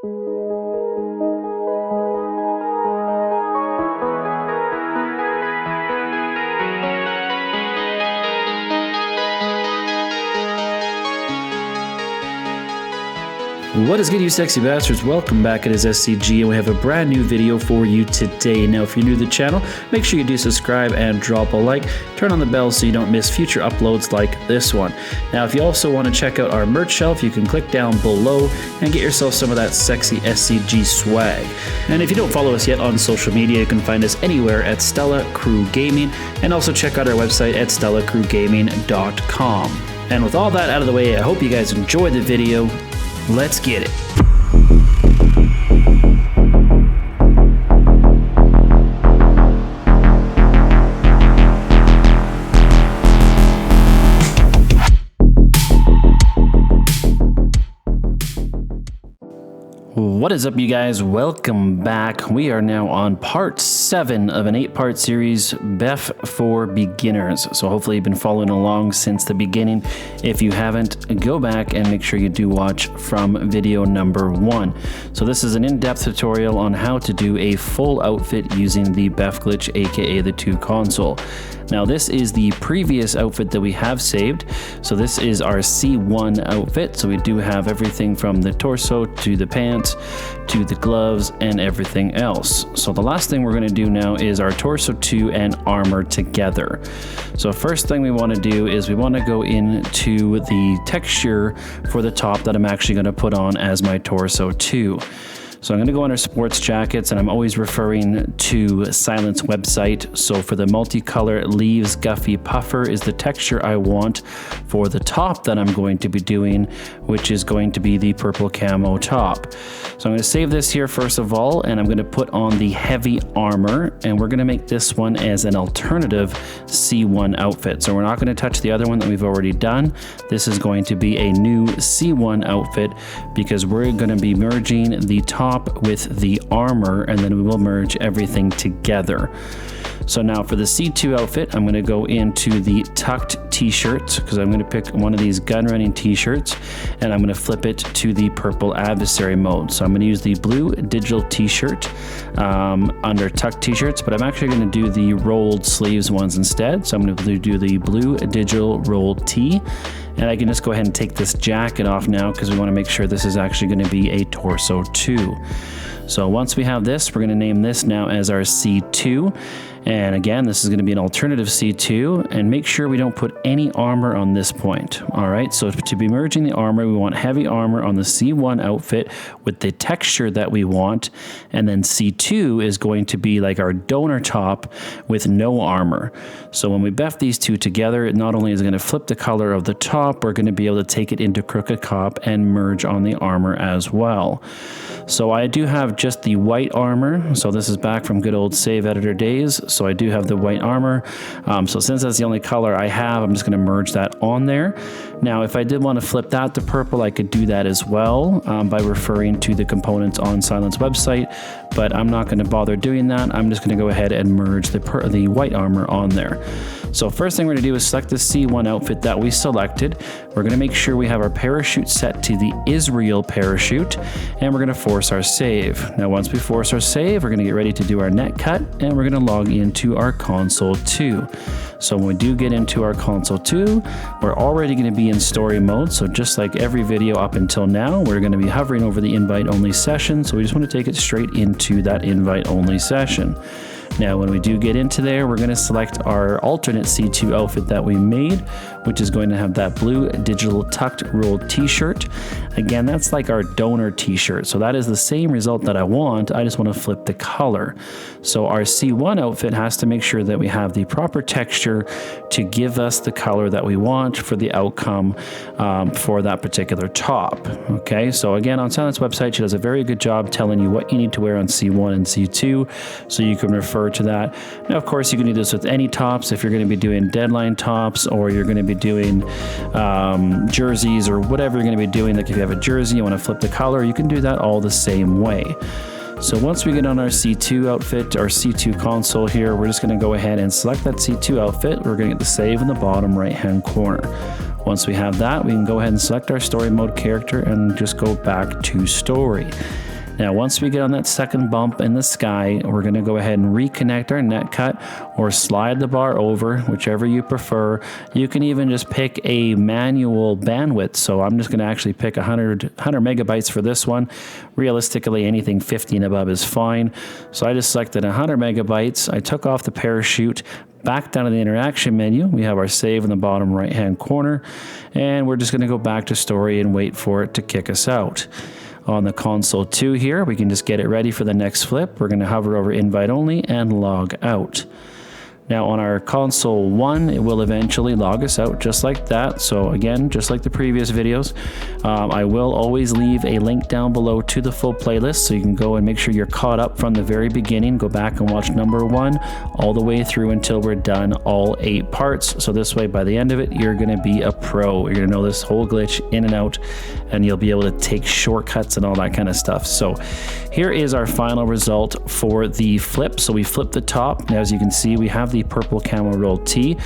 What is good, you sexy bastards? Welcome back. It is SCG, and we have a brand new video for you today. Now, if you're new to the channel, make sure you do subscribe and drop a like. Turn on the bell so you don't miss future uploads like this one. Now, if you also want to check out our merch shelf, you can click down below and get yourself some of that sexy SCG swag. And if you don't follow us yet on social media, you can find us anywhere at Stella Crew Gaming, and also check out our website at StellaCrewGaming.com. And with all that out of the way, I hope you guys enjoyed the video. Let's get it. What is up, you guys? Welcome back. We are now on part 7 of an 8-part series, BEFF for beginners. So hopefully you've been following along since the beginning. If you haven't, go back and make sure you do watch from video number 1. So this is an in-depth tutorial on how to do a full outfit using the BEFF glitch, aka the 2 console. Now, this is the previous outfit that we have saved. So this is our C1 outfit. So we do have everything from the torso to the pants to the gloves and everything else. So the last thing we're going to do now is our torso 2 and armor together. So first thing we want to do is we want to go into the texture for the top that I'm actually going to put on as my torso 2. So I'm going to go under sports jackets, and I'm always referring to llSilxnt's website. So for the multicolor leaves Guffy puffer is the texture I want for the top that I'm going to be doing, which is going to be the purple camo top. So I'm going to save this here first of all, and I'm going to put on the heavy armor, and we're going to make this one as an alternative C1 outfit. So we're not going to touch the other one that we've already done. This is going to be a new C1 outfit because we're going to be merging the top with the armor, and then we will merge everything together. So now for the C2 outfit, I'm going to go into the tucked t-shirts because I'm going to pick one of these gun running t-shirts, and I'm going to flip it to the purple adversary mode. So I'm going to use the blue digital t-shirt under tucked t-shirts, but I'm actually going to do the rolled sleeves ones instead. So I'm going to do the blue digital rolled tee. And I can just go ahead and take this jacket off now because we want to make sure this is actually going to be a torso 2. So once we have this, we're going to name this now as our C2. And again, this is going to be an alternative C2, and make sure we don't put any armor on this point. All right, so to be merging the armor, we want heavy armor on the C1 outfit with the texture that we want. And then C2 is going to be like our donor top with no armor. So when we BEFF these two together, it not only is going to flip the color of the top, we're going to be able to take it into crooked cop and merge on the armor as well. So I do have just the white armor. So this is back from good old save editor days. So I do have the white armor. So since that's the only color I have, I'm just going to merge that on there. Now, if I did want to flip that to purple, I could do that as well by referring to the components on llSilxnt's website, but I'm not going to bother doing that. I'm just going to go ahead and merge the white armor on there. So first thing we're going to do is select the C1 outfit that we selected. We're going to make sure we have our parachute set to the Israel parachute, and we're going to force our save. Now, once we force our save, we're going to get ready to do our net cut, and we're going to log into our console 2. So when we do get into our console 2, we're already going to be in story mode. So just like every video up until now, we're going to be hovering over the invite only session. So we just want to take it straight into that invite only session. Now, when we do get into there, we're going to select our alternate C2 outfit that we made, which is going to have that blue digital tucked rolled t-shirt. Again, that's like our donor t-shirt. So that is the same result that I want. I just want to flip the color. So our C1 outfit has to make sure that we have the proper texture to give us the color that we want for the outcome for that particular top. Okay, so again, on llSilxnt's website, she does a very good job telling you what you need to wear on C1 and C2, so you can refer to that. Now, of course, you can do this with any tops. If you're going to be doing deadline tops, or you're going to be doing jerseys, or whatever you're going to be doing, like if you have a jersey, you want to flip the color, you can do that all the same way. So once we get on our C2 outfit, our C2 console here, we're just going to go ahead and select that C2 outfit. We're going to get the save in the bottom right hand corner. Once we have that, we can go ahead and select our story mode character and just go back to story. Now, once we get on that second bump in the sky, we're going to go ahead and reconnect our net cut or slide the bar over, whichever you prefer. You can even just pick a manual bandwidth. So I'm just going to actually pick 100 megabytes for this one. Realistically, anything 50 and above is fine. So I just selected 100 megabytes. I took off the parachute. Back down to the interaction menu, we have our save in the bottom right hand corner, and we're just going to go back to story and wait for it to kick us out. On the console 2 here, we can just get it ready for the next flip. We're going to hover over invite only and log out. Now on our console 1, it will eventually log us out just like that. So again, just like the previous videos, I will always leave a link down below to the full playlist, so you can go and make sure you're caught up from the very beginning. Go back and watch number 1 all the way through until we're done all 8 parts. So this way, by the end of it, you're going to be a pro. You're going to know this whole glitch in and out, and you'll be able to take shortcuts and all that kind of stuff. So here is our final result for the flip. So we flip the top. Now, as you can see, we have the purple camel roll T.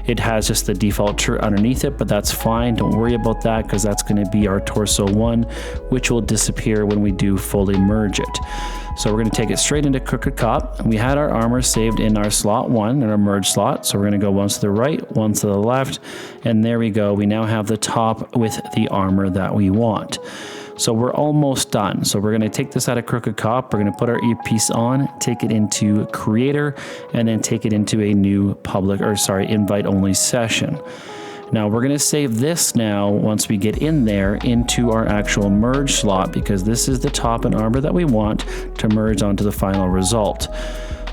It has just the default true underneath it, but that's fine. Don't worry about that, because that's going to be our torso 1, which will disappear when we do fully merge it. So we're going to take it straight into Crooked Cop. We had our armor saved in our slot 1, in our merge slot. So we're going to go once to the right, once to the left, and there we go. We now have the top with the armor that we want. So we're almost done. So we're going to take this out of Crooked Cop. We're going to put our earpiece on, take it into Creator, and then take it into a new invite only session. Now we're going to save this now, once we get in there, into our actual merge slot, because this is the top and armor that we want to merge onto the final result.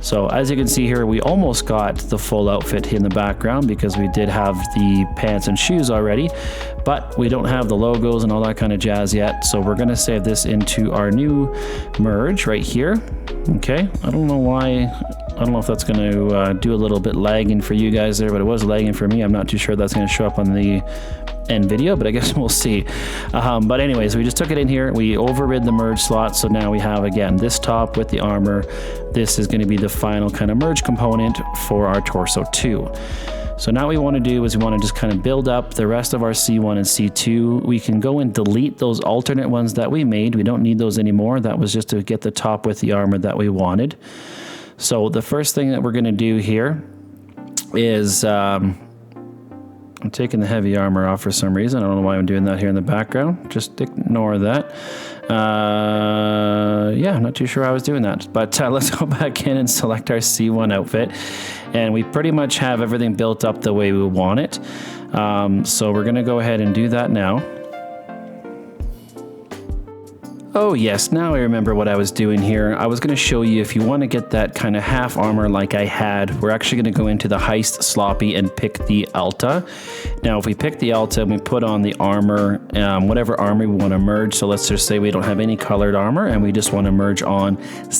So as you can see here, we almost got the full outfit in the background, because we did have the pants and shoes already, but we don't have the logos and all that kind of jazz yet. So we're going to save this into our new merge right here. Okay, I don't know why. I don't know if that's going to do a little bit lagging for you guys there, but it was lagging for me. I'm not too sure that's going to show up on the end video, but I guess we'll see. But anyways, we just took it in here. We overrid the merge slot. So now we have, again, this top with the armor. This is going to be the final kind of merge component for our torso 2. So now what we want to do is we want to just kind of build up the rest of our C1 and C2. We can go and delete those alternate ones that we made. We don't need those anymore. That was just to get the top with the armor that we wanted. So the first thing that we're going to do here is I'm taking the heavy armor off for some reason. I don't know why I'm doing that here in the background. Just ignore that. Yeah, I'm not too sure how I was doing that. But let's go back in and select our C1 outfit. And we pretty much have everything built up the way we want it. So we're going to go ahead and do that now. Oh yes, now I remember what I was doing here. I was going to show you, if you want to get that kind of half armor like I had, we're actually going to go into the heist sloppy and pick the Alta. Now if we pick the Alta and we put on the armor, whatever armor we want to merge, so let's just say we don't have any colored armor and we just want to merge on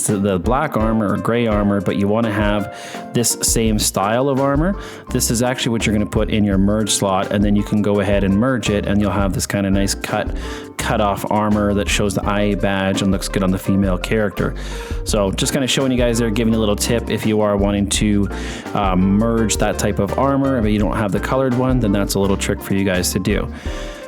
the black armor or gray armor, but you want to have this same style of armor, this is actually what you're going to put in your merge slot, and then you can go ahead and merge it and you'll have this kind of nice cut off armor that shows the IA badge and looks good on the female character. So just kind of showing you guys there, giving you a little tip. If you are wanting to merge that type of armor but you don't have the colored one, then that's a little trick for you guys to do.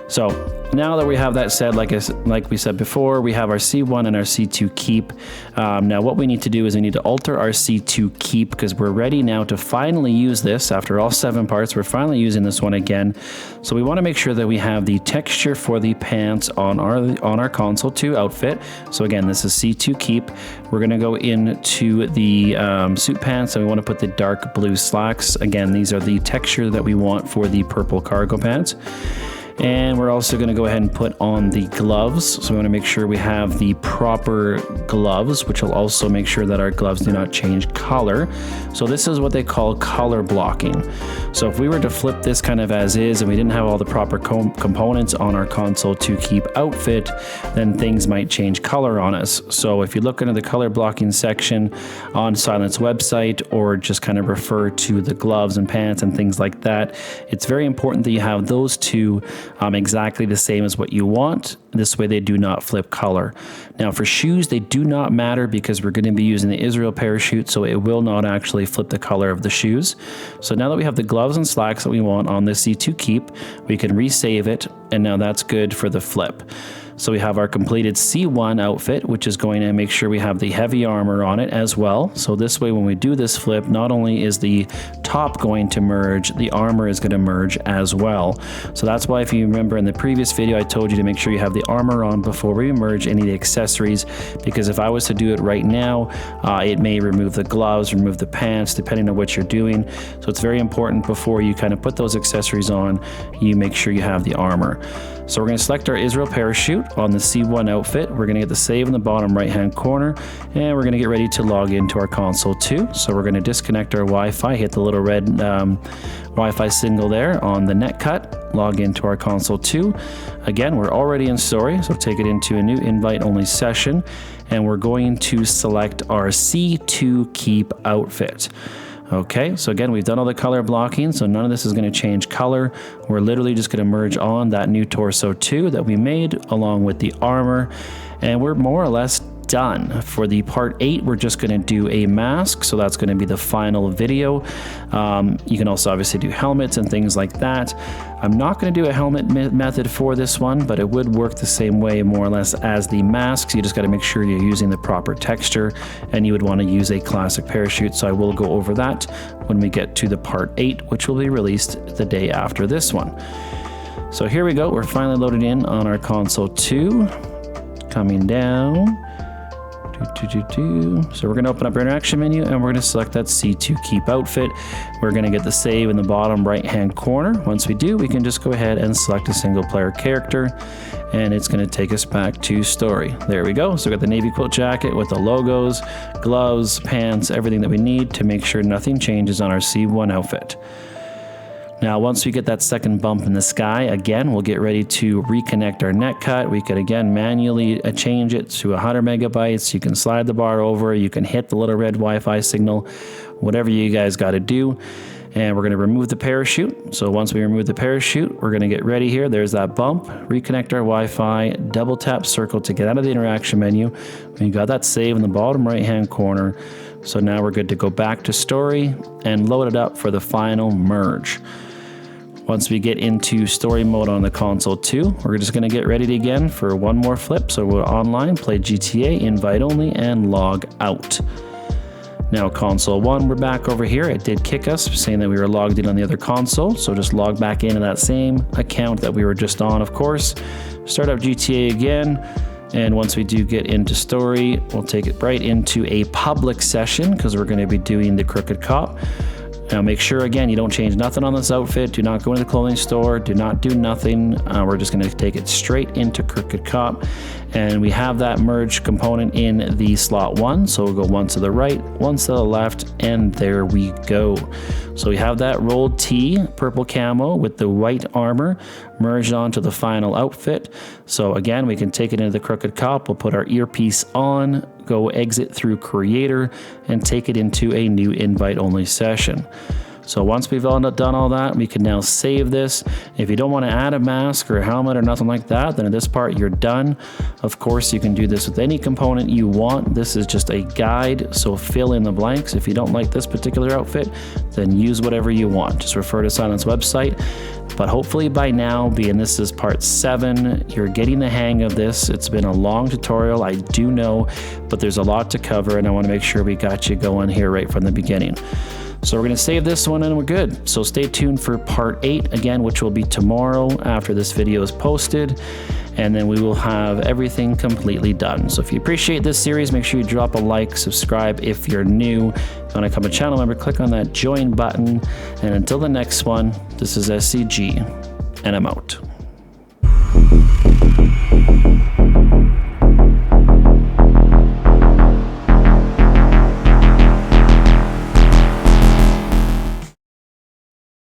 So now that we have that said, like we said before, we have our C1 and our C2 keep. Now what we need to do is we need to alter our C2 keep, because we're ready now to finally use this. After all 7 parts, we're finally using this one again. So we want to make sure that we have the texture for the pants on our console 2 outfit. So again, this is C2 keep. We're going to go into the suit pants, and we want to put the dark blue slacks. Again, these are the texture that we want for the purple cargo pants. And we're also going to go ahead and put on the gloves. So we want to make sure we have the proper gloves, which will also make sure that our gloves do not change color. So this is what they call color blocking. So if we were to flip this kind of as is and we didn't have all the proper components on our console 2 keep outfit, then things might change color on us. So if you look into the color blocking section on Silent's website, or just kind of refer to the gloves and pants and things like that, it's very important that you have those two exactly the same as what you want. This way they do not flip color. Now for shoes, they do not matter, because we're going to be using the Israel parachute, so it will not actually flip the color of the shoes. So now that we have the gloves and slacks that we want on this C2 keep, we can resave it, and now that's good for the flip. So we have our completed C1 outfit, which is going to make sure we have the heavy armor on it as well. So this way, when we do this flip, not only is the top going to merge, the armor is going to merge as well. So that's why, if you remember in the previous video, I told you to make sure you have the armor on before we merge any of the accessories, because if I was to do it right now, it may remove the gloves, remove the pants, depending on what you're doing. So it's very important before you kind of put those accessories on, you make sure you have the armor. So we're going to select our Israel parachute on the C1 outfit. We're going to get the save in the bottom right hand corner, and we're going to get ready to log into our console 2. So we're going to disconnect our Wi-Fi, hit the little red Wi-Fi signal there on the net cut, log into our console 2. Again, we're already in story, so take it into a new invite only session, and we're going to select our C2 keep outfit. Okay, so again, we've done all the color blocking, so none of this is going to change color. We're literally just going to merge on that new torso 2 that we made along with the armor, and we're more or less done. For the part 8, we're just going to do a mask, so that's going to be the final video. You can also obviously do helmets and things like that. I'm not going to do a helmet method for this one, but it would work the same way more or less as the masks. You just got to make sure you're using the proper texture, and you would want to use a classic parachute, so I will go over that when we get to the part 8, which will be released the day after this one. So here we go, we're finally loaded in on our console 2, coming down. So we're going to open up our interaction menu, and we're going to select that C2 keep outfit. We're going to get the save in the bottom right hand corner. Once we do, we can just go ahead and select a single player character, and it's going to take us back to story. There we go. So we got the navy quilt jacket with the logos, gloves, pants, everything that we need to make sure nothing changes on our C1 outfit. Now, once we get that second bump in the sky, again, we'll get ready to reconnect our net cut. We could, again, manually change it to 100 megabytes. You can slide the bar over. You can hit the little red Wi-Fi signal, whatever you guys got to do. And we're going to remove the parachute. So once we remove the parachute, we're going to get ready here. There's that bump. Reconnect our Wi-Fi. Double tap circle to get out of the interaction menu. We got that save in the bottom right-hand corner. So now we're good to go back to story and load it up for the final merge. Once we get into story mode on the console 2, we're just going to get ready again for one more flip. So we're online, play GTA, invite only, and log out. Now console 1, we're back over here. It did kick us, saying that we were logged in on the other console. So just log back into that same account that we were just on, of course. Start up GTA again. And once we do get into story, we'll take it right into a public session, because we're going to be doing the Crooked Cop. Now make sure, again, you don't change nothing on this outfit. Do not go into the clothing store. Do not do nothing. We're just going to take it straight into Crooked Cop. And we have that merge component in the slot 1. So we'll go one to the right, one to the left, and there we go. So we have that rolled T, purple camo with the white armor merged onto the final outfit. So again, we can take it into the Crooked Cop. We'll put our earpiece on, go exit through creator, and take it into a new invite only session. So once we've done all that, we can now save this. If you don't want to add a mask or a helmet or nothing like that, then at this part you're done. Of course, you can do this with any component you want. This is just a guide, so fill in the blanks. If you don't like this particular outfit, then use whatever you want. Just refer to Silent's website. But hopefully by now, being this is part 7, you're getting the hang of this. It's been a long tutorial, I do know, but there's a lot to cover, and I want to make sure we got you going here right from the beginning. So we're going to save this one and we're good. So stay tuned for part 8 again, which will be tomorrow after this video is posted. And then we will have everything completely done. So if you appreciate this series, make sure you drop a like, subscribe if you're new. If you want to become a channel member, click on that join button. And until the next one, this is SCG, and I'm out.